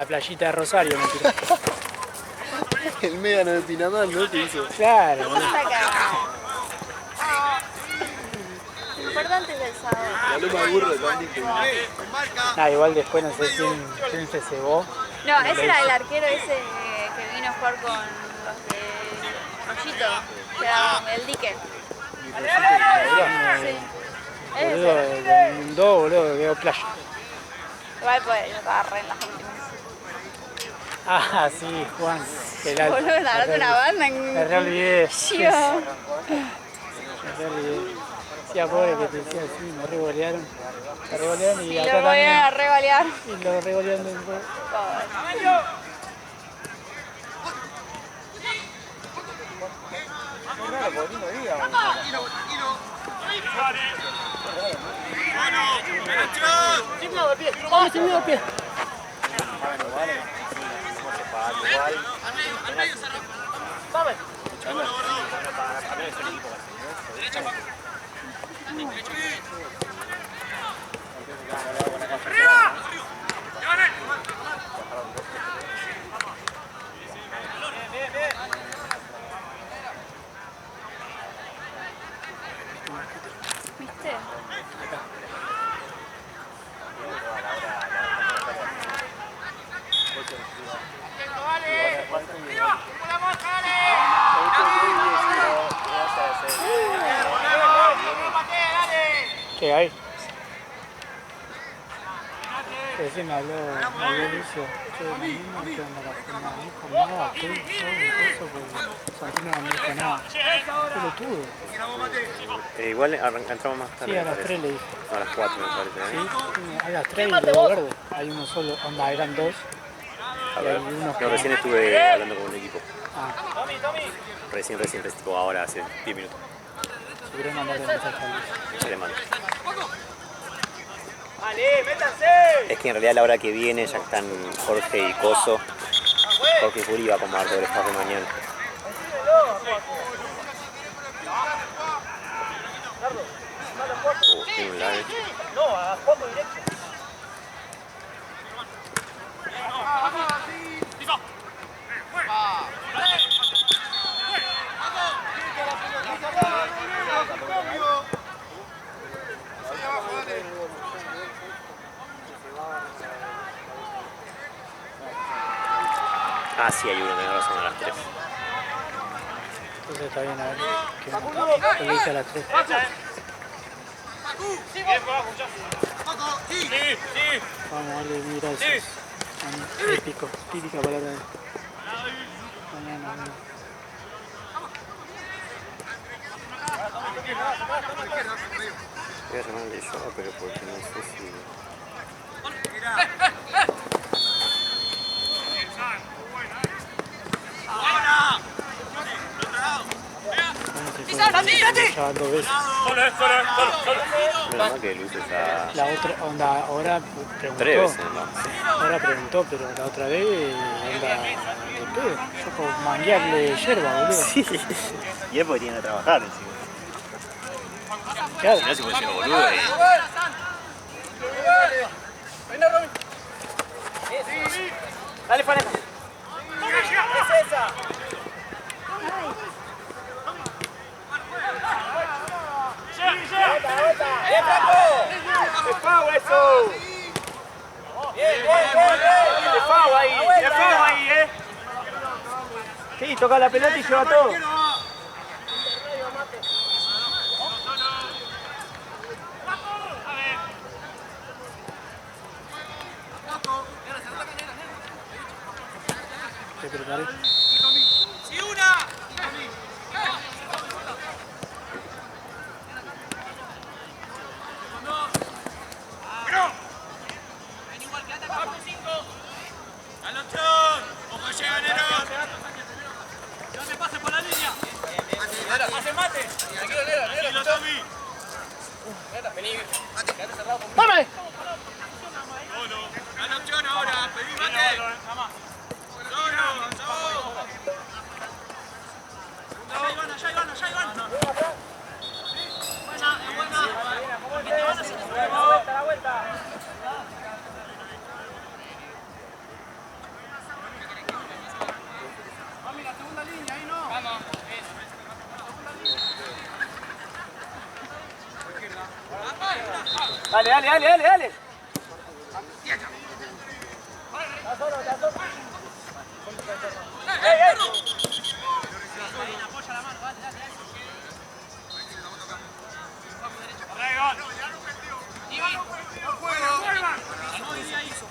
La playita de Rosario me tiró. El Mégano de Pinamar, ¿no? Te hizo. Claro, Lo importante es el sabor. La loma de burro también. igual después no sé quién se cebó. No, ese era el arquero ese que vino a jugar con los de Rollito, que era el dique. Sí. Boludo, Ese. del mundo, boludo, que quedó playa. Igual pues yo estaba re en las últimas. Ah, sí, Juan. Boludo, la verdad una banda en... Me re olvidé. Yo. Me re olvidé. Decía pobre que te decía así, me regolearon. Me regolearon y Sí, acá lo voy también. a rebalear. Y lo regolearon después. ¡Vamos, se me dio pie! ¿Viste? ¿Qué hay? Recién me habló Lucio. Che, no me quedan no dijo nada, ¿qué? Eso porque Santino no me dijo nada. Pelotudo. Igual entramos más tarde. Sí, a las 3 le dije. No, a las 4 me parece. Sí, a las 3 y luego verde. Hay uno solo, onda, eran dos. A Y ver, hay uno no, recién estuve hablando con un equipo. Ah, Recién, tipo ahora, hace 10 minutos. si querés mandarle un mensaje a Luis. Ya le mando. ¡Vale, métanse! Es que en realidad a la hora que viene ya están Jorge y Coso. Jorge y Juli va a acomodar todo el staff de mañana. Tiene un live. No, a fondo directo. Ah, sí, hay uno, tenés razón, a las 3. Entonces está bien, a ver. Que lo hice a las 3. Vamos a darle mira eso. Típica palabra de mañana. Voy a llamarle yo, pero porque no sé si... Ya dos veces. Menos mal que Luis ya... La otra, onda, ahora 3 preguntó. veces nomás. Ahora preguntó, pero la otra vez, onda, de pedo. Yo por manguearle yerba, boludo. Sí. Y es porque tiene que trabajar encima. Claro. Si no se puede ser boludo ahí. Dale, Faneta. Es esa. ¡Bien, Franco! ¡Es foul eso! ¡Bien, bien! ¡Es foul ahí, Sí, toca la pelota y lleva todo. Te preparé. ¡Vamos! La opción ahora, pedí mate. Dale, dale, dale, dale, dale.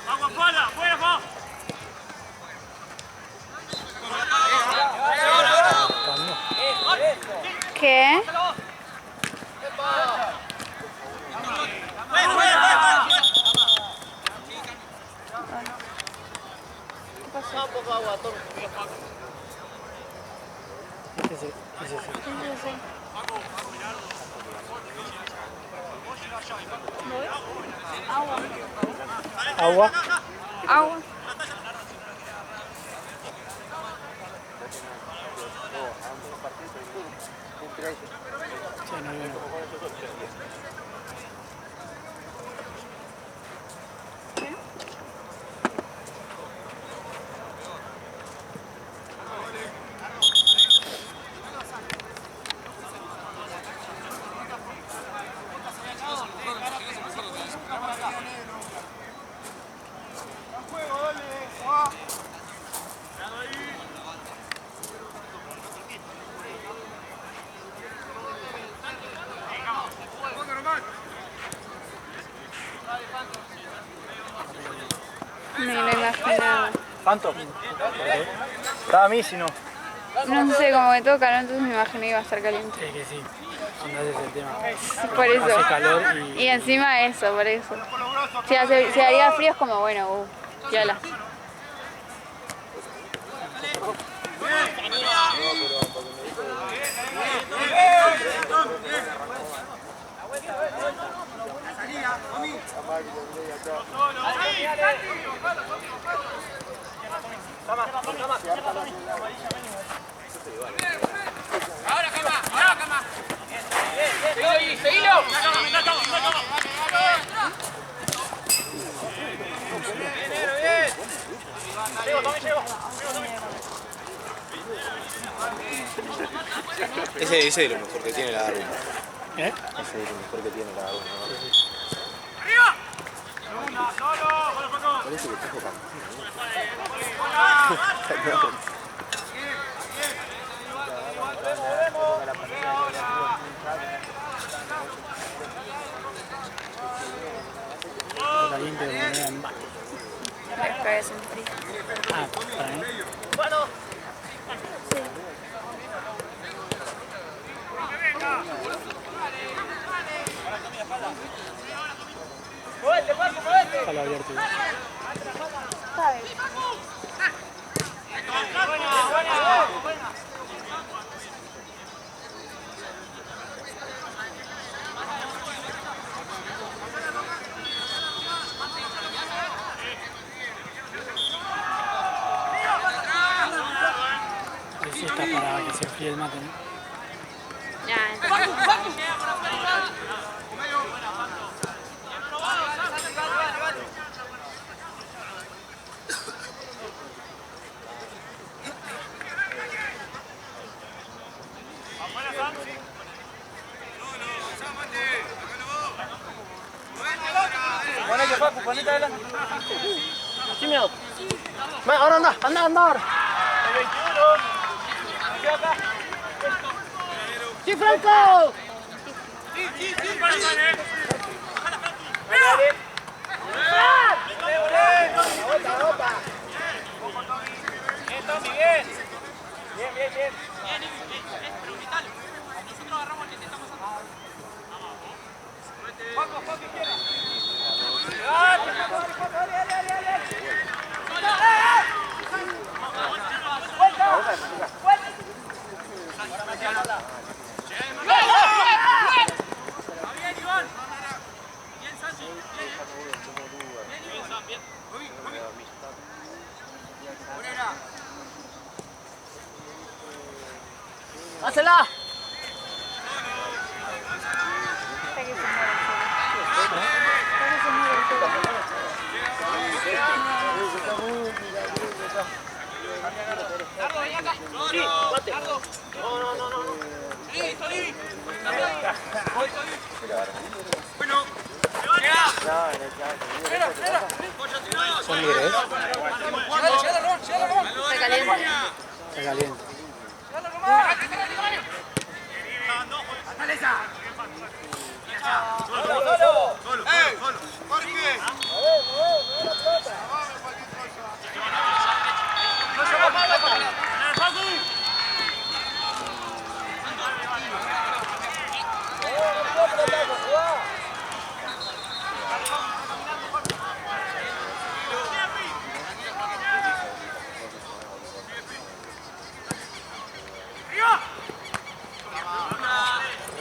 ¡Agua fuera! ¡Fuera, fuera! ¿Qué? Ese. Agua. Agua. Sí, no viene. Me lo imaginaba. ¿Cuánto? Estaba a mí, si no. No sé, como me toca, ¿no? Entonces me imaginé que iba a estar caliente. Es que sí, ese es el tema. Por eso. Hace calor Y encima eso, por eso. Si haría frío es como, bueno, piola. ¡Ahora, Cama! ¡Ahora, Cama! ¡Seguilo! Ese es lo mejor que tiene la Darwin. ¿Eh? Ese es lo mejor que tiene la Darwin. ¡Arriba! ¡Segunda! ¡Solo! Parece que trajo Caliente de manera en baño. Me parece un frío. Ah, para mí. Palo abierto. ¿Sabes? Ese está para que se enfríe el mate, ¿no? Ponete, Facu, ponete adelante. Ahora anda ahora. El 21. Queda acá. ¡Sí, Franco! Bien, Tommy, bien. Bien. Paco, izquierda. ¡Hacela! Bueno, ¿Son libres? Se calienta. Está caliente.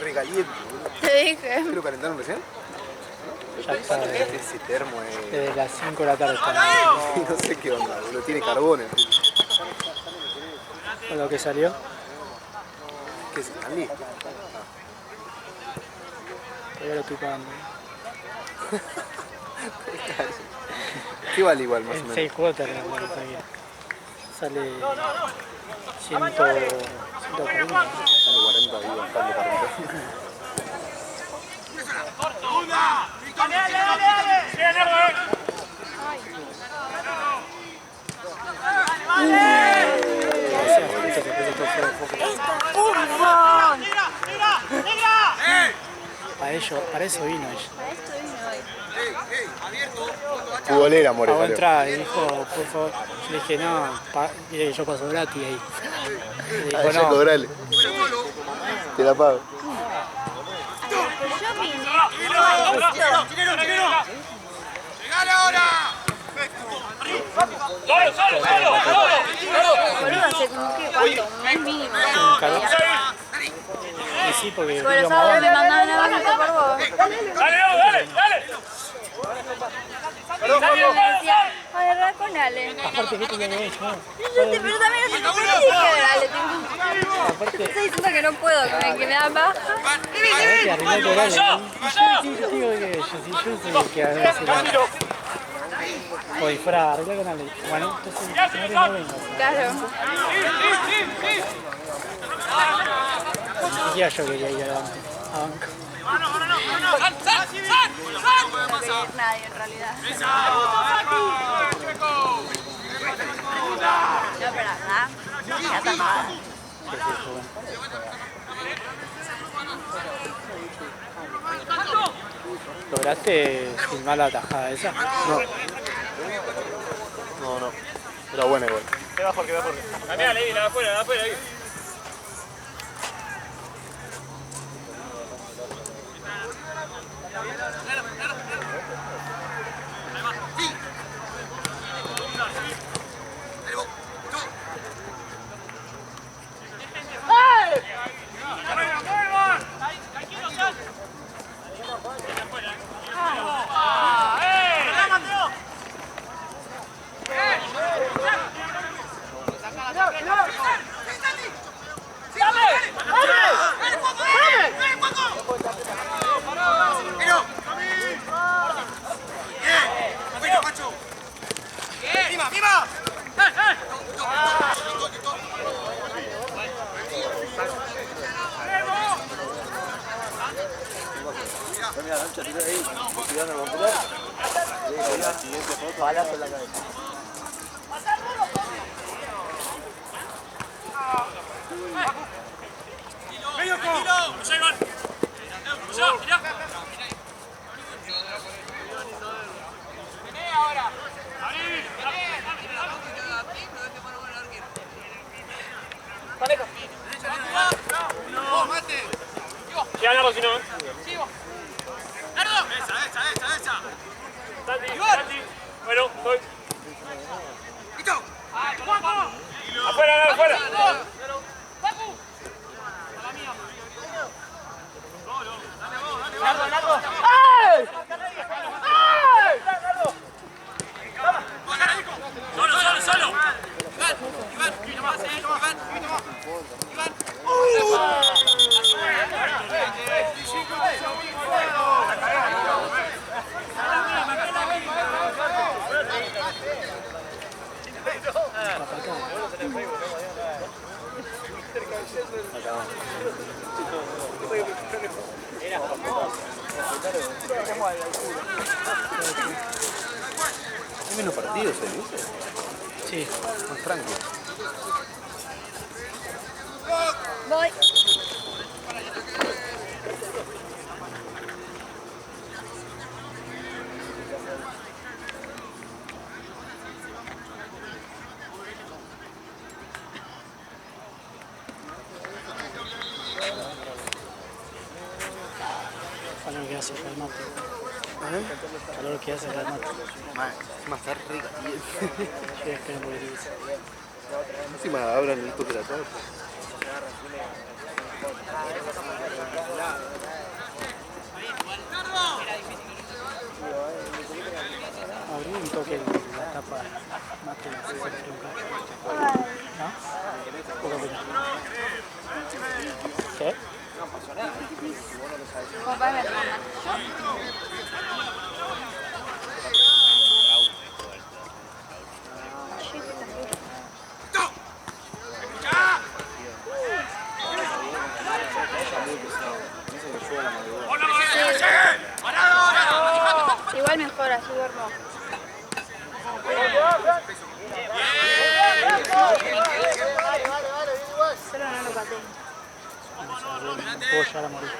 Recaliente, boludo. Te dije. ¿Lo calentaron recién? Ya está. Ese termo es... Desde las 5 de la tarde está. No sé qué onda, boludo. Tiene carbón. Con lo que salió. ¿Qué es? ¿Stanley? Todavía lo estoy pagando. ¿Qué vale igual más o En menos? 6 cuotas la todavía. Sale 140. Sale 40 y bastante 40. Para eso vino ella. Para esto vino hoy. Futbolera, more, Pagó vale. entrada y dijo, por favor. Yo le dije, no, mire que yo paso gratis ahí. Le dijo, Ah, ya no. cobrale. Te la pago. Yo vine. Para esto. ¡Llegale ahora! Boludo, hace como que cuánto, un mes mínimo. Calor. Y sí, porque Por los íbamos sábados abajo. me mandaban a ver por vos. Y me decía, agarrar con Ale. Aparte, ¿qué tenía que ver? No. Pero también hace poco le dije a Ale, te Aparte, estoy diciendo que no puedo, que me da baja. que arregló el horario. Y yo digo que yo soy el que hace la... O fuera, arreglar con Ale. Bueno, entonces, señores, no vengo. Claro. Ni siquiera yo quería ir a banco. No quería ir nadie en realidad. No, pero acá, ya está nada. ¿Lograste filmar la tajada esa? No. No. Era buena igual. Queda Jorge. Cambiale ahí, la de afuera, ahí. Ya ganarlo si no, ¿eh? ¡Esa! Santi. Bueno, estoy. Afuera. ¡Solo! Hay menos partidos, ¿viste? Sí. Más tranquilo. Voy. Calor que hace el mate. Calor que hace el mate. Más está rica. Sí, espera un poquitito. Encima abran el toque de la torta. Abrí un toque la tapa mate la puede ser un cacho. ¿No? Poca pena. ¿Qué? Papá me toma. Igual mejor, así duermo. Solo no lo pateé. Puedo llegar a morir.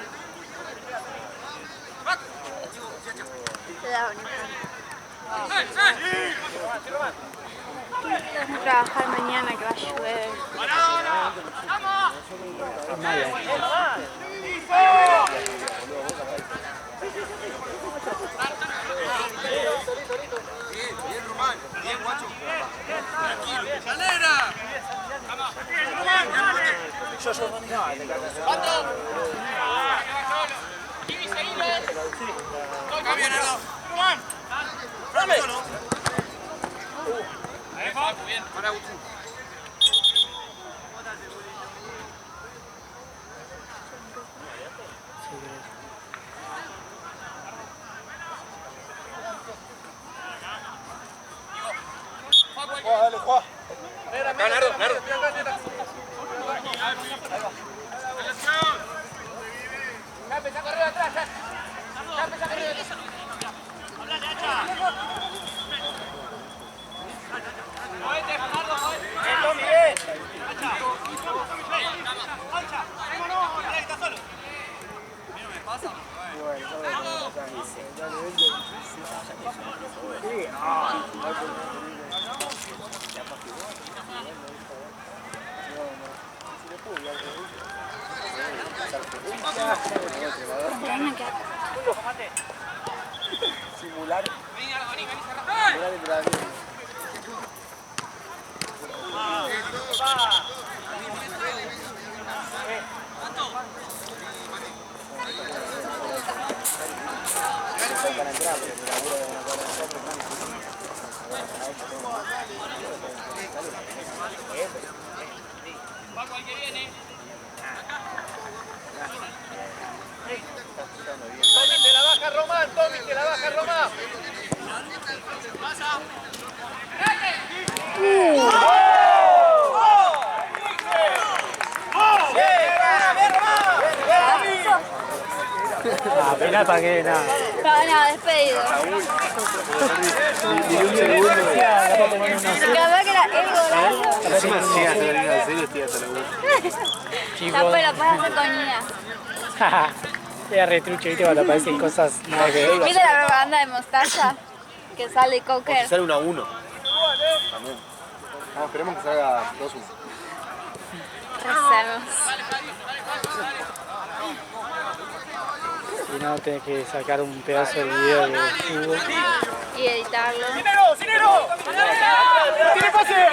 Te da bonito. Vamos a trabajar mañana que va a llover. Bien, Román. Bien, guacho. Tranquilo. ¡Salera! Toca bien, Erdo. Román. ¡Dame! Bien, para Agustín. Dale, Juan. Nardo, Nardo. Simular. Tommy, te la baja Román, Tommy, te la baja Román. Ah, penal para que nada. No, despedido. Ni un segundo. Capaz que era el golazo. Encima si llegas a la línea de serio, estoy hasta la boca. Después lo puedes hacer con Ina. Era retrucho, ¿viste? Cuando aparecen cosas nada que ver. ¿Viste la propaganda de Mostaza? Que sale Cocker. Sale 1-1. También. Vamos, esperemos que salga 2-1. Recemos. Si no, tenés que sacar un pedazo del video de fútbol. Y editarlo. ¡Sinero! ¡Sinero! ¡No tiene pase!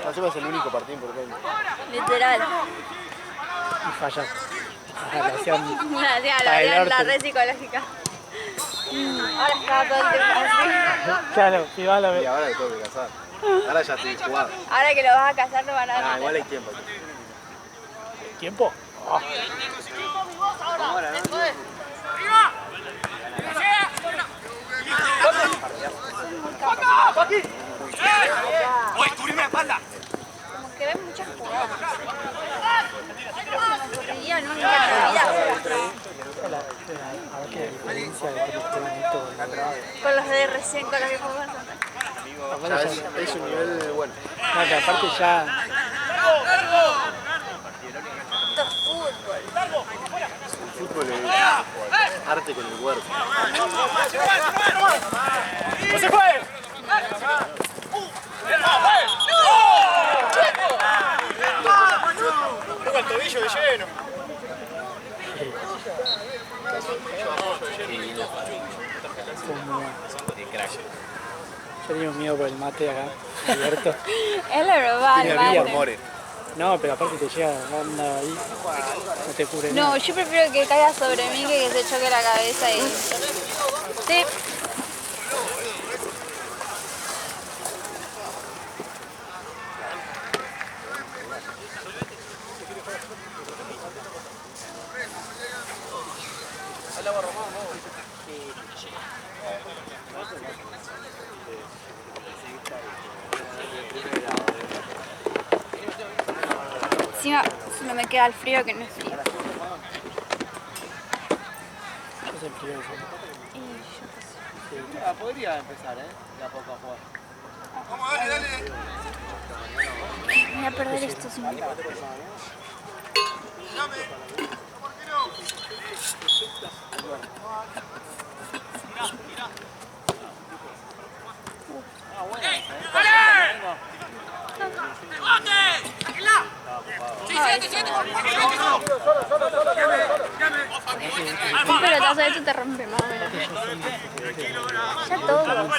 Encima es el único partido importante. Literal. Y fallas. Ajá, le hacían La red psicológica. Ahora estaba todo el tiempo así. Claro, igual lo Y ve. ahora que tengo que casar. Ahora ya estoy jugado. Ahora que lo vas a casar no van a dar. Igual hay tiempo. ¿Tiempo? Oh. ¡Oye, cúbreme la espalda! que ven muchas jugadas. Se me ocurriría nunca en la vida A ver qué diferencia de esto con los de recién, con los que jugamos. Es un nivel bueno. no, que aparte ya Esto es fútbol. El fútbol es arte con el cuerpo. ¡No se fue! Toca el tobillo de lleno. yo tenía un miedo por el mate acá, abierto. Es lo normal, Tiene vale. more. No, pero aparte te llega anda ahí, no te cubre No, nada. yo prefiero que caiga sobre mí que se choque la cabeza y... Sí. Encima, solo me queda el frío que no es frío. Es el frío eso. Podría empezar, de a poco a jugar. Vamos, dale, dale. Voy a perder esto sin... Dame. ¿Por qué no? Un pelotazo de esto te rompe más o menos. Ya todo.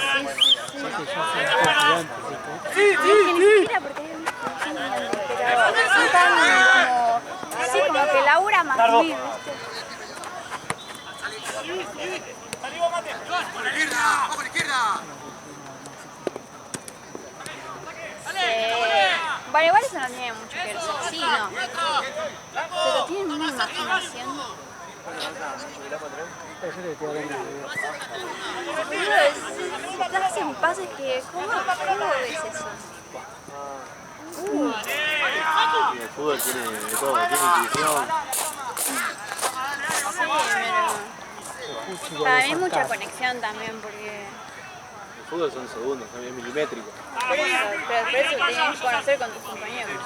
Sí. Es que ni siquiera porque hay un... Pero son tan como... Sí, como que Laura más mí, ¿viste? ¡Por la izquierda! ¡Vamos por la izquierda! Bueno, igual eso no tiene mucho que ver, sí, no. Pero tienen una imaginación. Yo te estoy hablando de Boludo, hacen pases que... ¿Cómo ves eso? El fútbol tiene de todo, tiene intuición. Sí, pero... Para mí mucha conexión también, porque... El fútbol son segundos, también milimétricos. Pero por eso tienes que conocer con tus compañeros, ¿no?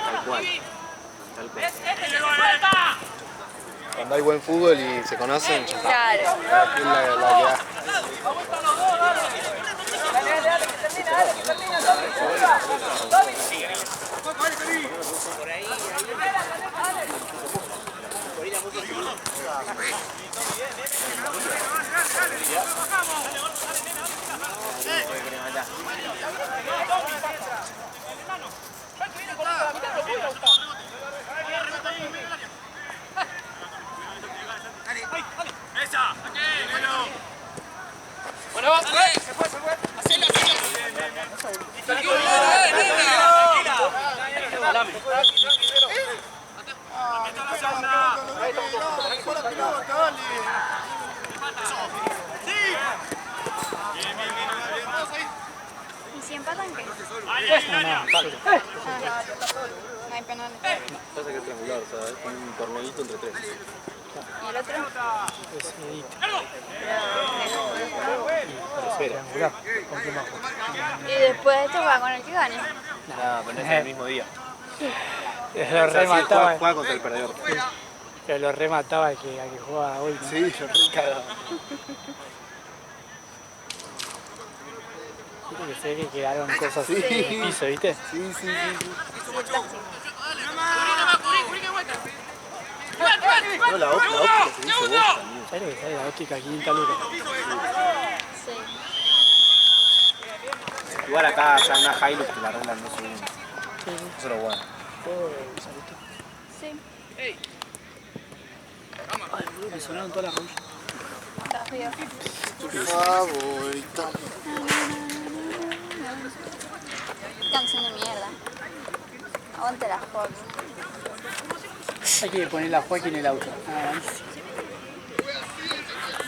Tal cual. Tal cual. Cuando hay buen fútbol y se conocen, ya está. Claro. Es la que da. ¡Esa! Bueno, va. Se fue. ¡Hacelo! ¿Y si empatan qué? no, No hay penales. Pasa que es triangular, o sea, es como un torneito entre tres. ¿Y el otro? es edito, Triangular. ¿con qué más? Y después de esto juega con el que gane. Nada, pero es el mismo día. Lo remataba, Juega contra el perdedor. pero lo remataba el que jugaba hoy, ¿no? Sí, yo re cagado. Viste que se ve que quedaron cosas Sí. en el piso, ¿viste? Sí. No, la óptica se dice vos también. ¿Sabes lo que sale la óptica 500 lucas? Sí. Igual acá ya una Hilux te la arreglan en 2 segundos. Eso es lo bueno. Todo saliste. Sí. Ay, boludo, me sonaron todas las rodillas. Está frío. Favorita. Canción de mierda. Aguante la Fox. Hay que poner la Joaquín en el auto. Ah,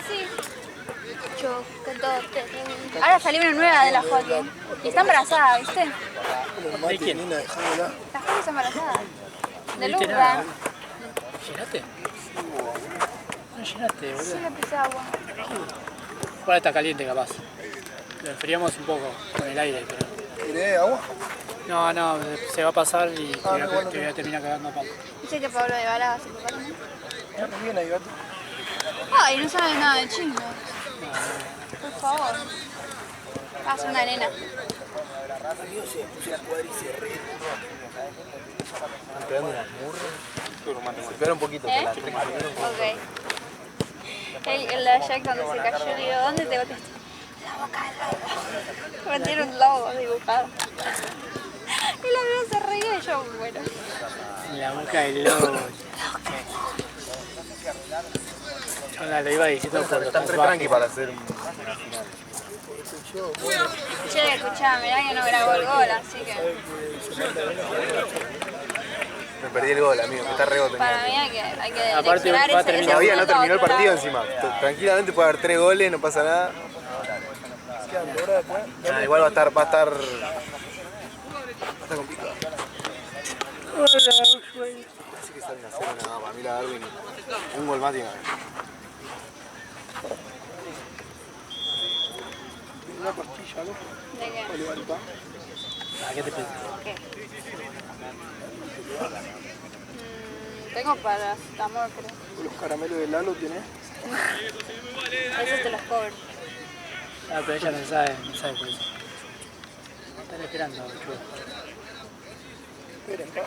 Sí. 8, con todo. Ahora salió una nueva de la Hockey. Y está embarazada, ¿viste? ¿De quién? La Hockey está embarazada. De ¿Viste Lurra. nada? ¿Llenaste? No llenaste, boludo. Sí, le puse agua. Ahora está caliente capaz. Lo enfriamos un poco con el aire, pero... ¿Querés agua? No, se va a pasar y te voy a terminar cagando a palo. Dice que Pablo de Bala se prepara. No, bien ahí, gato. Ay, no sabe nada de chingo. Por favor. Haz una nena. Se pegaron un poquito. ¿Eh? Ok. El de Jack cuando se cayó, le digo, ¿dónde te golpeaste? La boca del lobo. Me tiene un lobo dibujado. Y la veo se reía y yo, bueno. La boca del lobo. Yo lo iba diciendo por Están re tranqui para hacer un... Che, escuchá, mirá que no grabó el gol, así que Me perdí el gol, amigo. Está re gol. para mí hay que Aparte, leccionar va a ese terminar. Todavía no punto a terminó el otro partido lado. encima. Tranquilamente puede haber 3 goles, no pasa nada. Igual va a estar complicado. Así que salen a hacer una para mí la Darwin. Un gol más tiene. Una pastilla, ¿no? ¿De qué? ¿A qué te pensás? ¿Qué? Tengo paracetamol, creo. ¿Los caramelos de Lalo tenés? Esos te los cobro. Ah, pero ella no sabe por eso. Están esperando, chulo. Esperen, pa.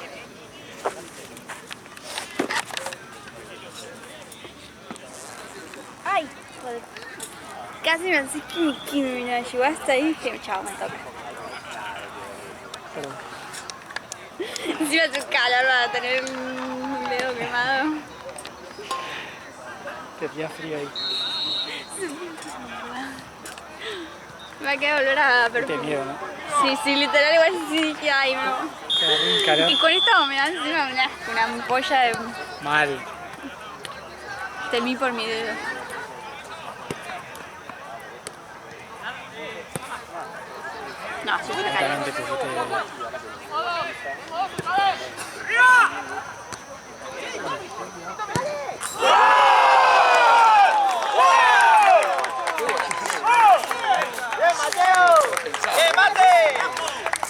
¡Ay! Joder. Casi me haces que mira, llegó hasta ahí y dije, chao, me toca. Perdón. Encima tu calor va a tener un dedo quemado. Te hacía frío ahí. Me va a quedar olor a Te perfume. miedo, ¿no? Sí, literal, igual sí dije, ay, no. Te agarré un calor. Y con esta humedad encima una ampolla de Mal. temí por mi dedo. No, sí, está caliente. Totalmente te pusiste...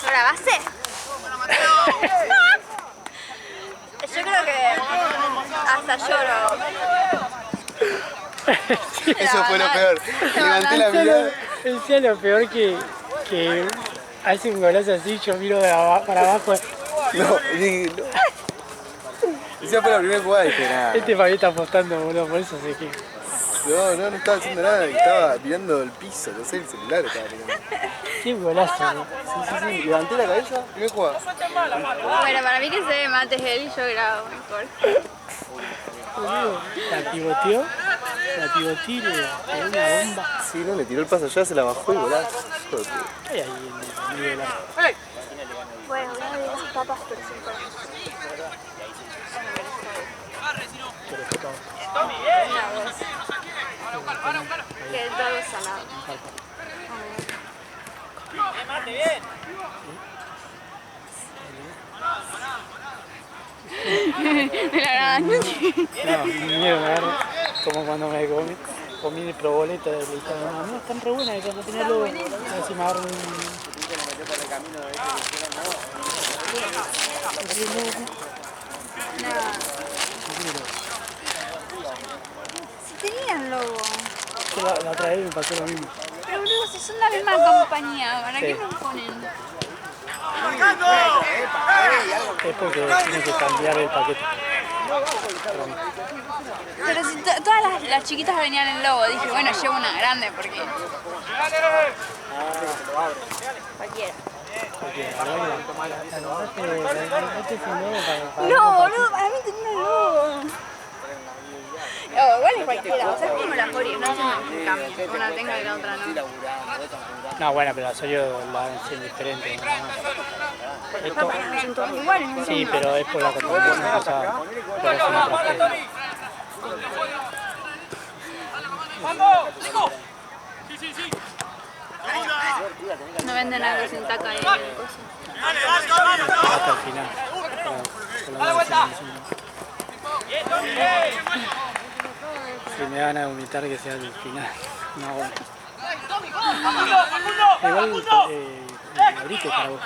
¿Lo grabaste? Yo creo que hasta lloro. Eso fue lo peor. Levanté la mirada. Decía lo peor que hace un golazo así, yo miro para abajo. No, dije, no. Esa fue la primera jugada y dije, nada. Este Fabi está apostando, boludo, por eso sé que... No estaba haciendo nada. Estaba mirando el piso, no sé, el celular estaba mirando. Qué golazo, ¿no? Sí. Levanté la cabeza, primera jugada. Bueno, para mí que se ve mates él y yo grabo mejor. Boludo, la pivoteó y le dio una bomba. Sí, no, le tiró el paso allá, se la bajó y golazo. Hay ahí en el medio del arco. Bueno, voy a ver las papas, pero sin comer. Pero fue todo. Una voz. Que todo es salado. De la nada. No, miedo me agarra. Como cuando me comí el proboleta de la no, están re buenas esas, no tenía luego. Así me agarro un... Si tenían logo. Que la otra vez me pasó lo mismo. Pero boludo, si son la misma compañía, ¿para qué nos ponen? Es porque tiene que cambiar el paquete. Pero si todas las chiquitas venían en logo, dije, bueno, llevo una grande porque... Cualquiera. No, boludo, para mí tenía un logo. Igual es cualquiera, o sea, es como la Cori, no entiendo que cambie. Una tenga y la otra no. No, bueno, pero la Soyo la hacen diferente. Esto, Son todas iguales, ¿no? sí, pero es por la contaminación, o sea, por eso no traje. No venden algo sin taca y cosas. Hasta el final. Si me van a vomitar que sea el final. No aguanto. Igual ahorita para vos.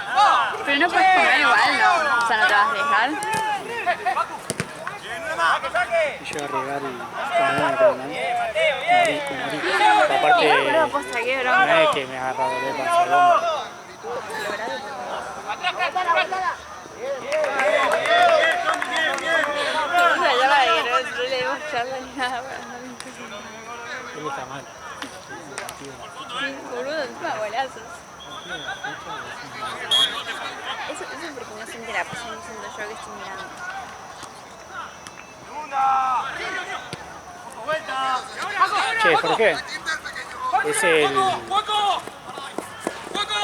Pero no puedes comer igual, ¿no? O sea, no te vas a dejar. Y yo arriesgar y morir. Aparte, Boludo, posta, qué no broma. es que me agarra de panza. O sea, yo la que no le dimos charla ni nada para andar en casa. Él está mal. Sí, boludo, encima golazos. Eso porque no siente la presión, no siento yo que estoy mirando. Che, ¿por qué? Es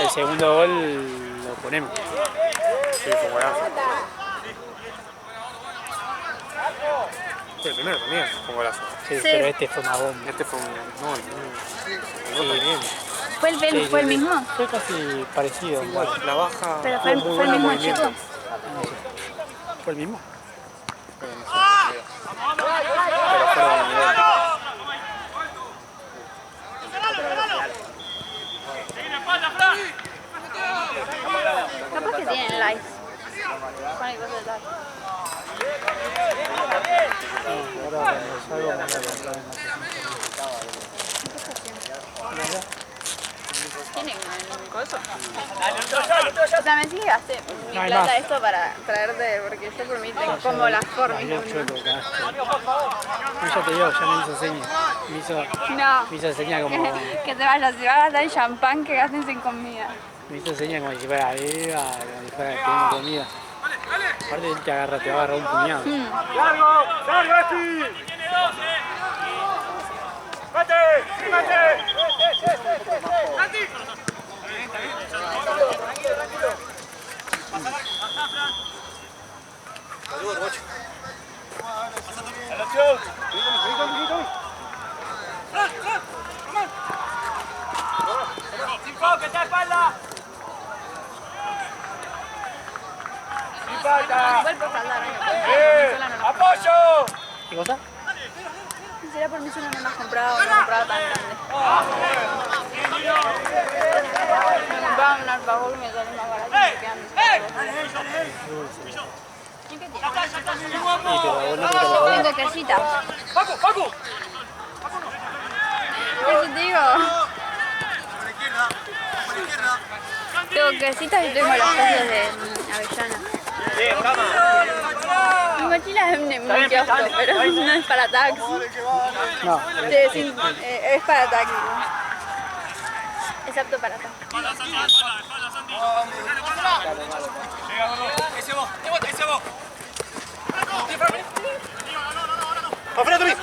el segundo gol lo ponemos. Sí, fue buenazo. Sí, el primero también fue un golazo. Sí, pero este fue una bomba. Este fue un... No, el gol también. ¿Fue el mismo? Fue casi parecido. Igual, la baja... Pero tuvo muy fue el buenos mismo movimientos. chico. ¿Fue el mismo? Pero fueron nivel. Capaz que tienen likes. Pone cosas de like. Ahora cuando salgo me voy a comprar ¿Tienen un coso? O sea, me sigue gasté mi No hay plata más. esto para traerte, porque yo por mí tengo como las formas. yo lo gasto. No, ya te digo, ya me hizo señas. No, Me hizo señas como... que te vayas, si vas a gastar en champán, que gasten sin comida. Me hizo señas como si fuera viva, como si fuera que tengo comida. Aparte él te va a agarrar un puñado. ¡Largo! ¡Largo, Esti! ¡Mate! ¡Sí, mate! ¡Sin foco, está espalda! ¡Sin falta! Igual por faltar, ¿no? ¡Apoyo! ¿Qué cosa? Será por mí solo no me has comprado, no he comprado tan grande. Me compraba un alfajor y me sale más barato que antes. ¿Y qué tiene? Sí, pero vos no te lo comés. Tengo quesita. ¡Paco, Paco! Eso te digo. Tengo quesitas y tengo las cosas de avellana. Bien, cama. Mi mochila es de mi kiosco, pero no es para taxi. No, Es para taxi. Es apto para taxi. Ese vos, ese vos. ¡Afuera, Tommy!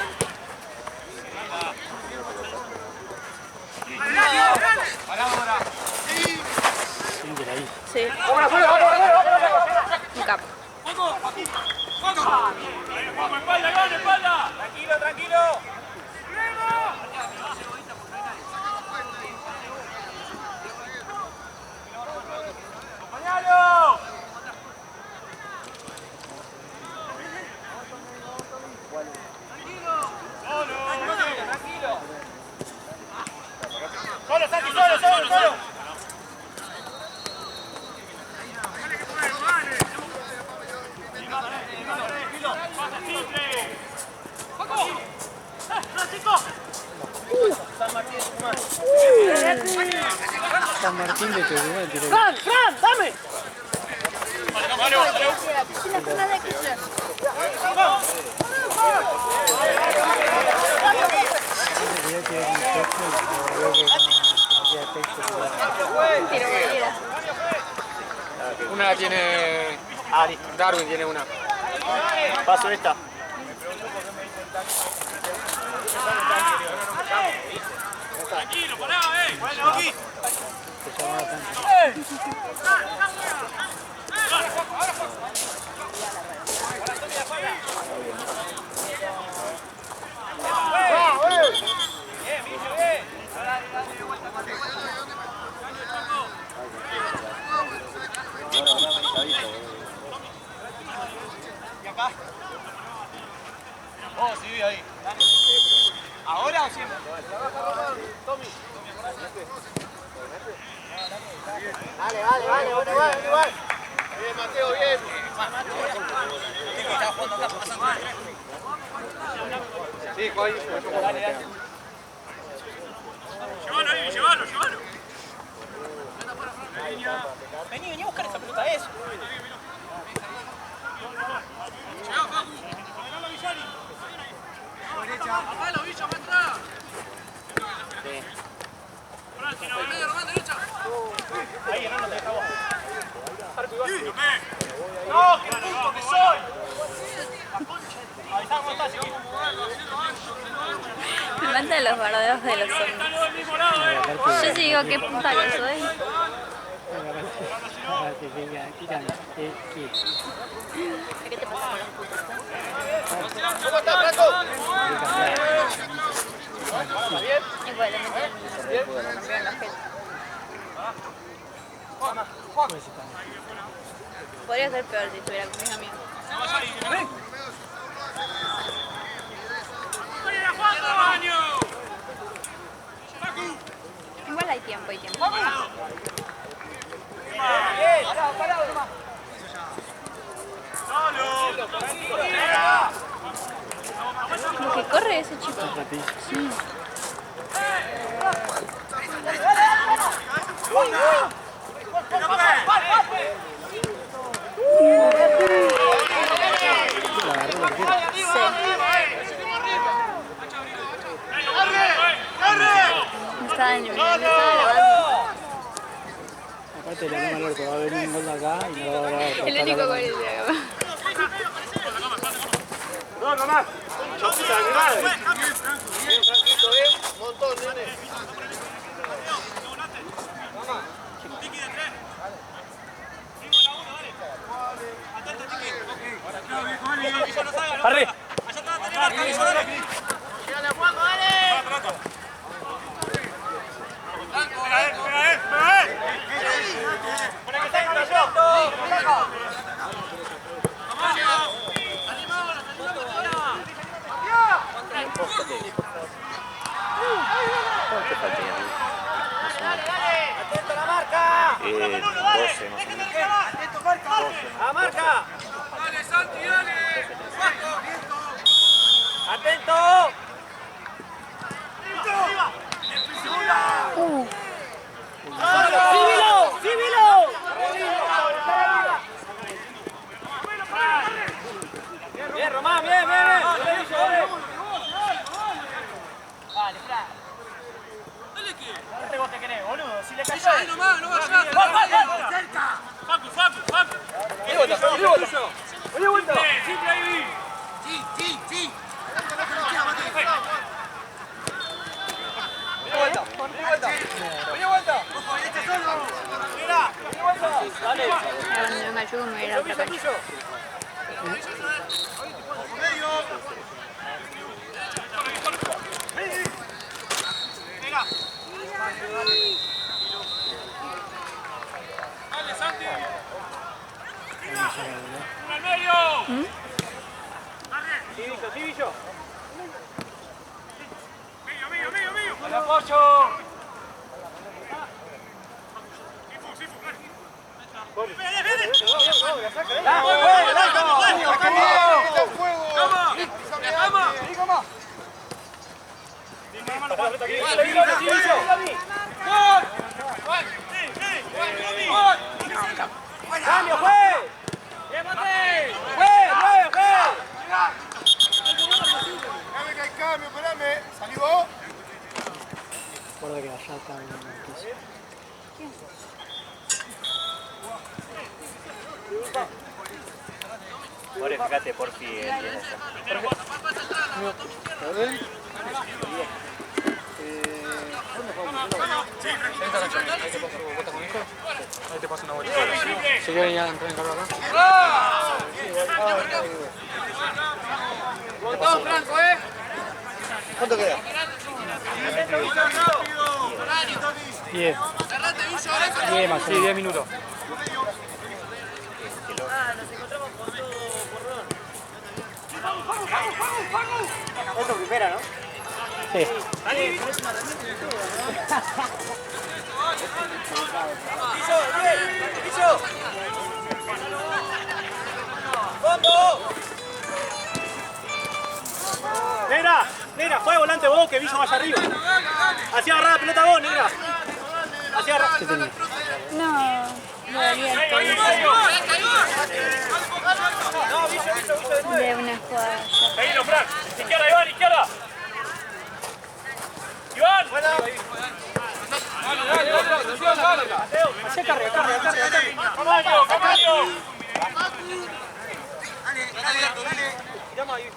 siempre ahí. Sí. Un capo. ¡Espalda, gol, espalda! Tranquilo, tranquilo. ¡Acompañalo! Tranquilo. Solo, Santi, solo. San Martín de Tucumán tiró. ¡Fran, dame! Una la tiene... Darwin tiene una. Paso esta. Tranquilo, pará, bueno, aquí. Bien, bien. Vale, igual. Bien, Mateo, bien. Sí, coy. Llévalo ahí, llévalo. Vení a buscar esa pelota, eso. Llegá, Facu. Adelante, Villani. Apalo, Villa, más atrás. Román, derecha. Ahí, Hernando, te deja vos. Sí, ¡No, qué puto que soy! Avisá cómo estás, chiquito. Me encantan los bardeos de los hombres. Están del mismo lado, Yo sí digo qué puta que soy. ¿Qué te pasa? ¿Cómo estás, Franco? Igual, le metieron la gente. Podría ser peor si estuviera con mis amigos. Igual hay tiempo. Parado nomás. Como que corre ese chico. Sí. Estaba en el Aparte, la loma loco, va a venir un gol de acá y no va a dar. el único gol de acá. No, nomás. Chaputa, animal. Bien, Franquito, Un montón, nene. Arre. ¿Cuánto falta ya? ¡Atento a la marca! 12 más o menos. ¡Atento, marca! ¡A la marca! Dale, Santi, dale. ¡Atento! ¡Síbilo! Bien, Román, bien. Vale, Fran. Dale que. ¿Qué rebote querés, boludo? Si le cayó. Ahí nomás, no vayas. Facu. ¡Vení vuelta! Siempre ahí. ¡Vení vuelta! ¡Mira! ¡Vení vuelta! ¡Dale! Cuando no me ayudo me voy a ir a otra cancha. Dale, Santi. ¡Una al medio! Tibillo. Mío. ¡Al apoyo! ¡Cambio, juez! ¡Bien, Mate! ¡Juez! Dame que hay cambio, espérame. ¿Salí vos? Recuerda que allá está en el piso. Ahora fíjate por si tiene esa. Ahí te paso una vuelta. ¿Se quieren ya entrar en carro acá? Montón, Franco, ¿Cuánto queda? 10. 10 más, sí, 10 minutos. Es tu primera, ¿no? Sí. Negra, negra, juega volante vos, que Villa vaya arriba. Así agarrá la pelota vos, negra. Así agarrá. No, me dolía el tobillo de una jugada. Seguilo, Frank. Izquierda, Iván, izquierda. Iván. Hacé carrera, carrera. Camaño, Camaño. Tiramos ahí.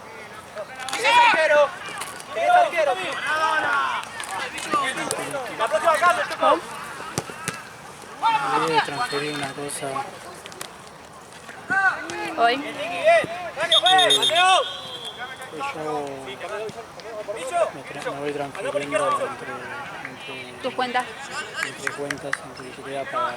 Tenés arquero. Tenés arquero. La próxima cambio, Tuco. Voy a transferir una cosa. Hoy. Me voy transfiriendo entre ¿Tus cuentas? entre cuentas, entre liquidez para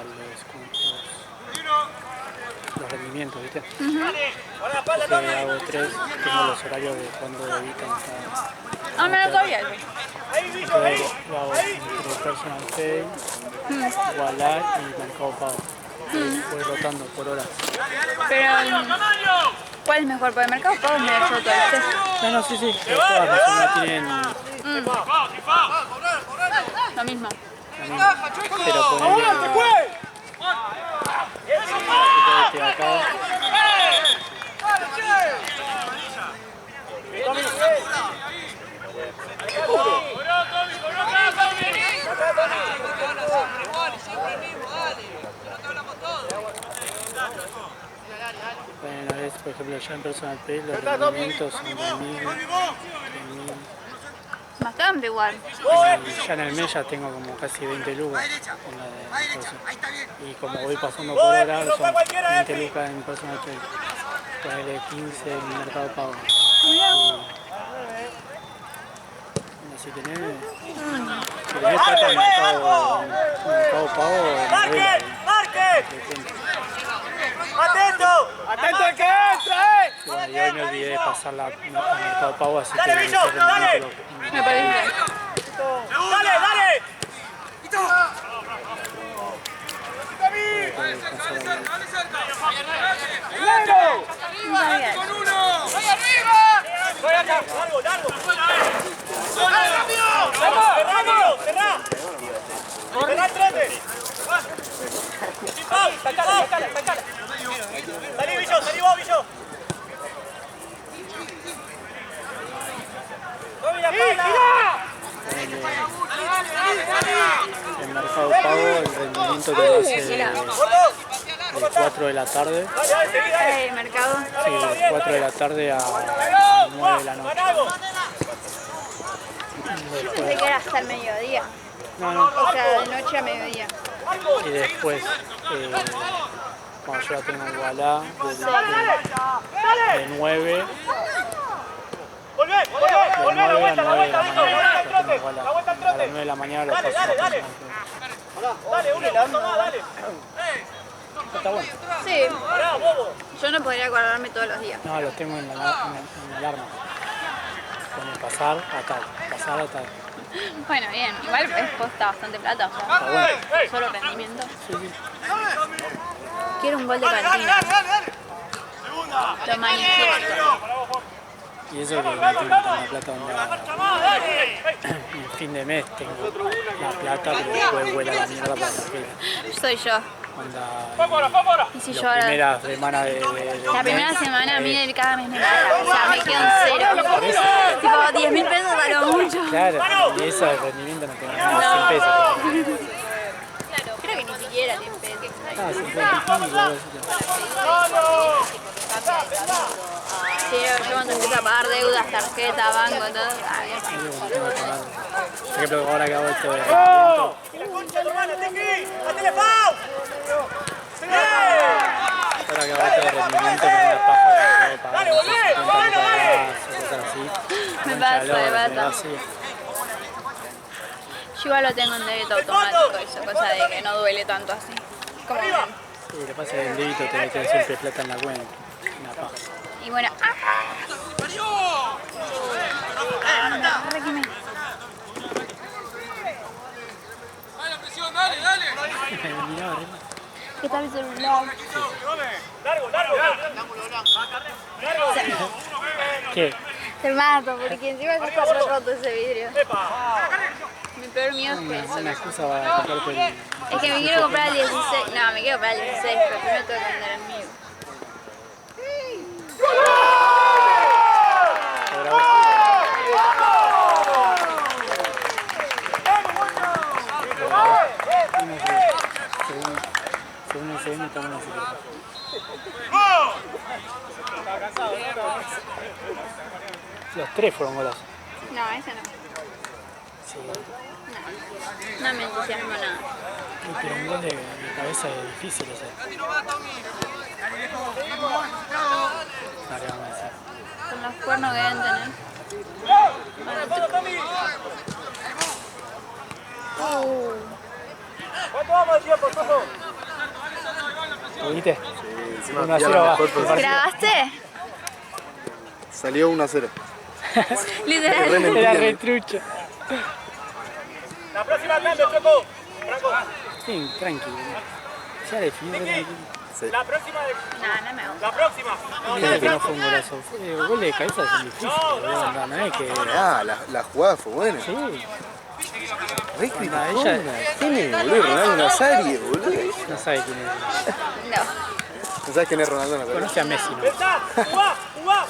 los rendimientos, ¿viste? Porque hago 3, tengo los horarios de cuando editan cada. Ah, me lo sabía. Entonces lo hago entre Personal Pay, Wallet y Mercado Pago. Voy rotando por horas. Pero, ¿cuál es mejor? ¿Por el mercado pago o me lo todo este? No, sí, todas las personas tienen Lo mismo. pero ponele que acá bueno, es, por ejemplo, ya en Personal Pay los rendimientos son de 1000, Bastante igual. y ya en el mes ya tengo como casi 20 lucas en la de Personal. Y como voy pasando por hora, son 20 lucas en Personal Pay, ponele 15 en Mercado Pago. Y si tenés plata en Mercado Pago, ¡Marque! ¡Atento! ¡Atento al que entra, y bueno, yo me olvidé de pasarla a Mercado Pago, así que Dale, ese Billo, dale. rendimiento Me parece bien. ¡Dale, dale! Está bien. ¡Voy acá! ¡Largo, largo! ¡Cerrá! ¡Cerrá el trote! ¡Sacala! ¡Salí, Billo! ¡Salí vos, Billo! En Mercado Pago el rendimiento te lo hace de 4 de la tarde, Mercado. sí, de 4 de la tarde a 9 de la noche. Pensé que era hasta el mediodía. No, O sea, de noche a mediodía. y después cuando yo ya tengo el Wallah de 9 ¡Volvé! de 9 a 9 de la mañana, ¡La yo tengo el Wallah. A las 9 de la mañana lo paso a Personal Pay. ¡Dale, uno más! ¡Dale! Está bueno. Sí. ¡Pará, bobo! Yo no podría acordarme todos los días. No, los tengo en la alarma. Pone pasar a tal. Bueno, bien. Igual es posta bastante plata. O sea, Está bueno. solo rendimiento. Sí. Quiero un gol de Cantina. Lo manifiesto. Y eso que no tengo tanta plata donde en fin de mes tengo la plata, pero después vuela la mierda para la tarjeta. Soy yo. Onda, Y si la yo ahora... primera semana de La primera semana a mí de cada mes me mata. O sea, me quedo en cero. Tipo, 10.000 pesos a lo mucho. Claro, y eso de rendimiento no tengo nada, 100 pesos. Claro, creo que ni siquiera 100 pesos. Ah, 50 y algo así. Sí, yo cuando empiezo a pagar deudas, tarjeta, banco, todo. Ay, Por ejemplo, ahora que hago esto de rendimiento, ahora que hago esto de rendimiento con una paja que puedo pagar 50 lucas o cosas así. Me pasa, me pasa. Así. Yo igual lo tengo en débito automático, eso, cosa de que no duele tanto así. Como bien. Sí, lo que pasa es que el débito te mete siempre plata en la cuenta. Una paja. Y bueno, Dale, presión, dale. que está el celular. ¿Qué? Te mato, porque encima ya está roto ese vidrio. Mi peor miedo es eso. Una excusa para comprarte el... Es que me quiero comprar el 16. No, me quiero comprar el 16, pero primero tengo que vender el mío. Según el CM estamos en la situación. Los tres fueron golazos. No, ese no. Sí. No me entusiasmo nada. Pero un gol de cabeza es difícil hacer. No, ¿qué vamos a decir? Con los cuernos que deben tener. ¿Cuánto vamos de tiempo, Choco? ¿Lo viste? Sí, encima 1-0 pilla la va. mejor posición. ¿Grabaste? Salió 1-0. Literal. Era retrucho. La próxima cambio, Choco. Franco. Sí, tranquilo. Ya definió tranquilo. La próxima de... No, no me gusta. La próxima. No, Creo que no fue un golazo. Fue gol de cabeza son difíciles. No es que... Ah, la jugada fue buena. Sí. Re Ella- criticona. ¿Quién es, boludo? Ronaldo Nazario, boludo. No sabe quién es. No. ¿No sabes quién es Ronaldo Nazario? Conoce a Messi, ¿no? Pensá, jugá, jugá.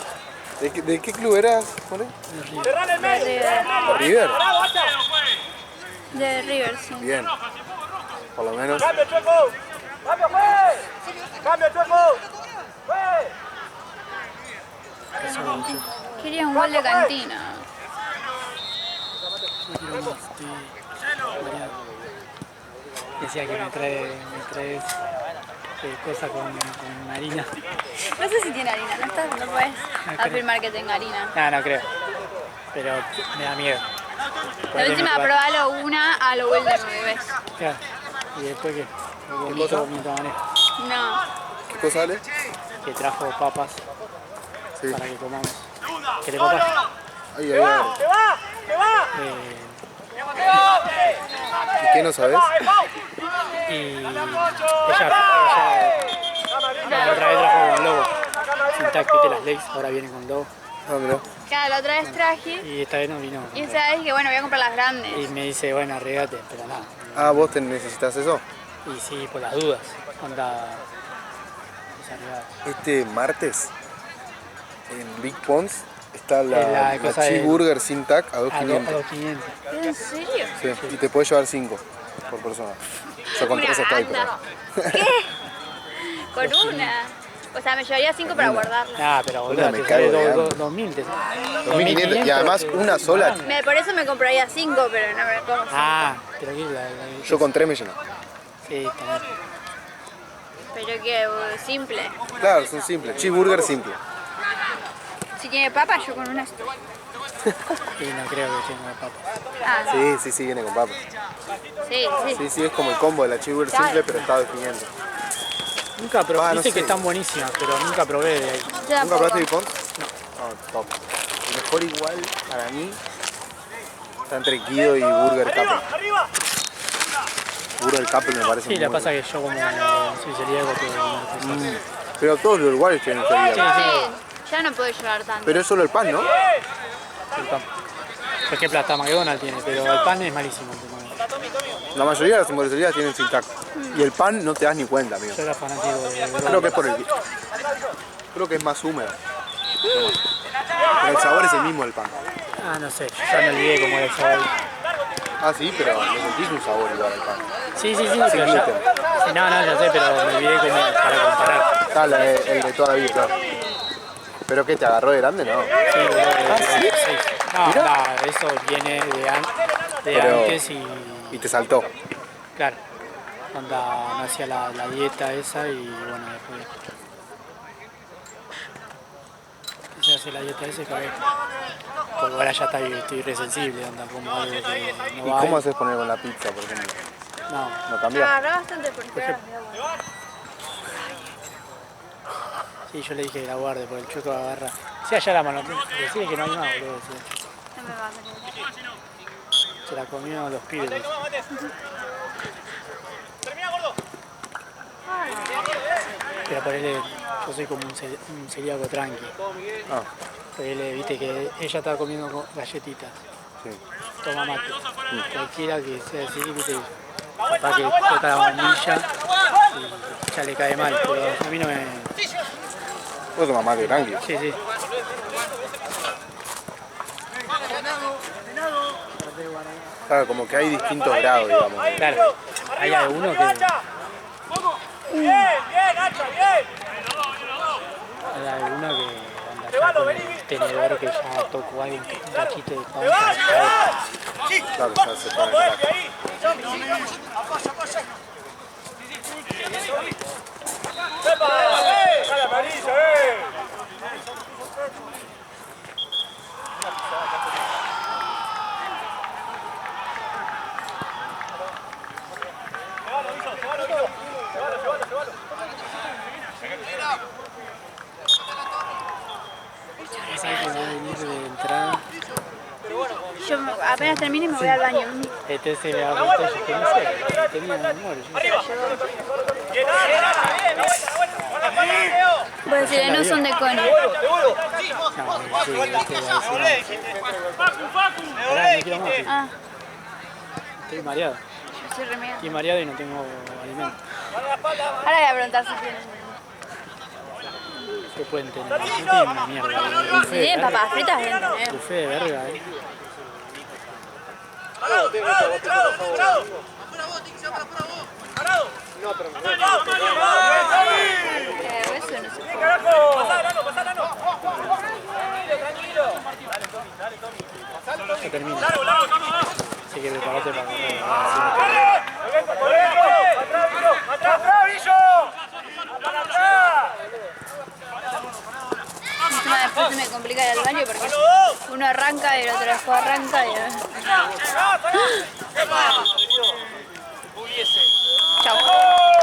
¿De qué club eras, Jorge? Cerrá en el medio. ¿De River? Parado, hacha. De River, sí. Bien. Por lo menos. Cambio, Choco. Cambio, juez. Cambio, Choco. Juez. Quería un gol de cantina. Decía que me traes cosas con harina. No sé si tiene harina, no puedes afirmar que tenga harina. No creo. Pero me da miedo. La última, probalo una a lo vuelta 9 veces. Claro. ¿Y después qué? Vomito manejo. No. ¿Qué cosa, Ale? Que trajo papas Sí. para que comamos. ¿Querés papas? Ay, ay, ay. ¡Que va! ¡Que va! ¿Y qué no sabes? Y ella la otra vez trajo con lobo. Sin tac, viste las leyes, ahora vienen con lobo. Ah, mirá. Claro, la otra vez traje Y esta vez no vino. y esa vez dije, bueno, voy a comprar las Y grandes. me dice, bueno, arregate, pero nada. Ah, ¿vos necesitas eso? Y sí, por las dudas. Onda. Desarreglada. Este martes en Big Pons está La la cosa del- cheeseburger sin tac a A 2.500. 2.500. ¿En serio? Sí, y te puedes llevar 5 por persona. Yo con 3 estoy, pero... ¿Qué? Con una. O sea, me llevaría 5 para guardarla. Nah, pero boludo, me te cago sale de hambre. 2.000. 2.500 y además una sola. Por eso me compraría 5, pero no me como. Ah, pero que Yo con 3 me lleno. Sí, también. Pero que simple. Claro, son simples. Cheeseburger simple. Si tiene papa, yo con una estoy. Y no creo que tenga papas. Ah, Sí, viene con papas. sí. Sí, es como el combo de la cheeseburger simple, pero está a 2.500. Nunca probé, Ah, no dice que sé. están buenísimas, pero nunca probé de ahí. Yo ¿Nunca tampoco. probaste Big Pons? No, top. El mejor igual para mí está entre Guido y Burger Couple. ¡Arriba! Burger Couple me parece Sí, muy la bueno. pasa que yo como soy celíaco que Pero todos los uruguayos tienen celíaco. Sí, ya no puedo llevar tanto. Pero es solo el pan, ¿no? el pan. Por ejemplo, hasta McDonald's tiene, pero el pan es malísimo. La mayoría de las hamburgueserías tienen sin tac. Y el pan no te das ni cuenta, amigo. Yo era fanático de Creo que es por el... Creo que es más húmedo. Pero el sabor es el mismo del pan. Ah, no sé, yo ya me olvidé cómo era el sabor. Ah, sí, pero le sentís un sabor igual al pan. Sí, pero ya... Sí, no, ya sé, pero me olvidé como para comparar. Ah, el de toda la vida, claro. ¿Pero qué, te agarró de grande? No. Sí, no, eso viene de Pero- antes y... Y te saltó. Claro, cuando no hacía la dieta esa y bueno, después se hace la dieta esa y cagué. Porque ahora ya estoy resensible, onda, como algo que no ¿Y va. cómo haces poner con la pizza, por ejemplo? No, ¿No Me cambia? agarró bastante por fuera. sí, yo le dije que la guarde, porque el choco agarra. Sí, allá la mano, decirle que no hay más, boludo. Sí. No me va a querer. Se la comió los pibes. ¡Termina, gordo! Ay, pero por él yo soy como un celíaco tranqui. Ah, Por él, viste que ella estaba comiendo galletitas. sí. Toma mate. Cualquiera que sea así, viste, capaz que toca la bombilla y ya le cae mal, pero a mí no me... Vos tomás mate tranqui. Sí, sí. Claro, como que hay distintos grados, digamos. Claro, hay algunos que... Bien, bien, Nacho, bien. Hay algunos que anda ya con el tenedor que ya tocó algo, un cachito de panza. Claro, ya se pone carajo. ¡Saca la amarilla, ¿Sabes que va a venir de entrada? Yo apenas termine me voy al baño. Este se le ha puesto que no sé, tenía memoria. Voy a decir, no son de cono. No, sí, este va a decir. Pará, no quiero más. Ah, Estoy mareado. yo soy remediada. Estoy mareado y no tengo alimento. Ahora voy a preguntar si tienen. ¿Qué pueden tener? No tienen una mierda. Si tienen papas fritas, bien. Buffet de verga, Eso no sé. Ya termina. Así que prepárate para correr. Encima después se me complica ir al baño porque uno arranca y el otro después arranca y... Chao.